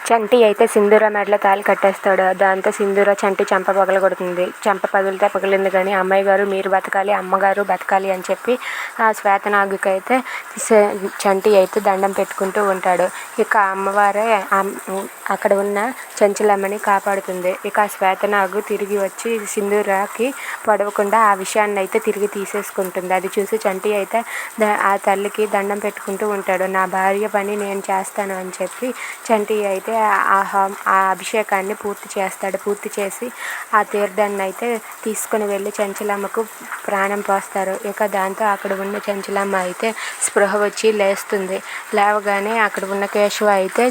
చంటి అయితే సింధూర మెడలో తాళి కట్టేస్తాడు. దాంతో సింధూర చంటి చెంప పగలగొడుతుంది. చెంప పగిలితే పగిలింది కానీ అమ్మాయి గారు మీరు బతకాలి, అమ్మగారు బతకాలి అని చెప్పి ఆ శ్వేతనాగుకైతే చంటి అయితే దండం పెట్టుకుంటూ ఉంటాడు. ఇక అమ్మవారే అక్కడ ఉన్న చెంచలమ్మని కాపాడుతుంది. ఇక ఆ శ్వేతనాగు తిరిగి వచ్చి సింధూరకి పడవకుండా ఆ విషయాన్ని అయితే తిరిగి తీసేసుకుంటుంది. అది చూసి చంటి అయితే ఆ తల్లికి దండం పెట్టుకుంటూ ఉంటాడు. నా భార్య పని నేను చేస్తాను అని చెప్పి చంటి అయితే ఆ అభిషేకాన్ని పూర్తి చేస్తాడు. పూర్తి చేసి ఆ తీర్థాన్ని అయితే తీసుకుని వెళ్ళి చెంచలమ్మకు ప్రాణం పోస్తారు. ఇక దాంతో అక్కడ ఉన్న చెంచలమ్మ అయితే స్పృహ వచ్చి లేస్తుంది. లేవగానే అక్కడ ఉన్న కేశవ అయితే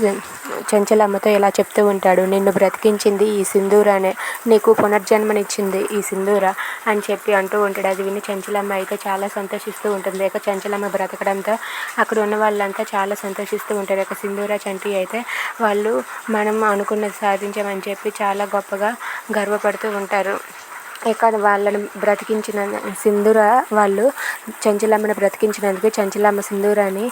చెంచలమ్మతో ఇలా చెప్తూ ఉంటాడు, నిన్ను బ్రతికించింది ఈ సింధూరానే, నీకు పునర్జన్మనిచ్చింది ఈ సింధూర అని చెప్పి అంటూ ఉంటాడు. అది విని చెంచలమ్మ అయితే చాలా సంతోషిస్తూ ఉంటుంది. ఇక చెంచలమ్మ బ్రతకడంతో అక్కడ ఉన్న వాళ్ళంతా చాలా సంతోషిస్తూ ఉంటారు. ఇక సింధూర చంటి అయితే వాళ్ళు మనం అనుకున్నది సాధించామని చెప్పి చాలా గొప్పగా గర్వపడుతూ ఉంటారు. ఇక వాళ్ళని బ్రతికించిన సింధూర వాళ్ళు చెంచలమ్మని బ్రతికించినందుకు చెంచలమ్మ సింధూరాన్ని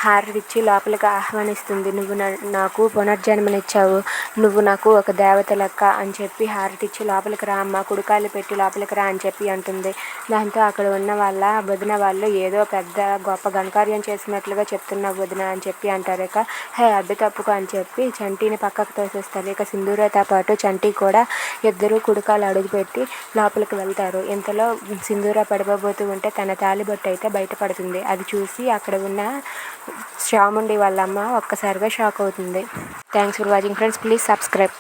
హారతిచ్చి లోపలికి ఆహ్వానిస్తుంది. నువ్వు నాకు పునర్జన్మనిచ్చావు, నువ్వు నాకు ఒక దేవత లెక్క అని చెప్పి హారతిచ్చి లోపలికి రా అమ్మ, కుడికాయలు పెట్టి లోపలికి రా అని చెప్పి అంటుంది. దాంతో అక్కడ ఉన్న వాళ్ళ వదిన వాళ్ళు ఏదో పెద్ద గొప్ప ఘనకార్యం చేసినట్లుగా చెప్తున్న వదిన అని చెప్పి అంటారు. ఇక హే అడ్డు తప్పుకో అని చెప్పి చంటిని పక్కకు తోసేస్తారు. ఇక సింధూరతో పాటు చంటి కూడా ఇద్దరు కుడికాయలు అడుగుపెట్టి లోపలికి వెళ్తారు. ఇంతలో సింధూర పడిపోతూ ఉంటే తన తాళిబొట్టు అయితే బయటపడుతుంది. అది చూసి అక్కడ ఉన్న చాముండి వాళ్ళమ్మ ఒక్కసారిగా షాక్ అవుతుంది. Thanks for watching friends, please subscribe.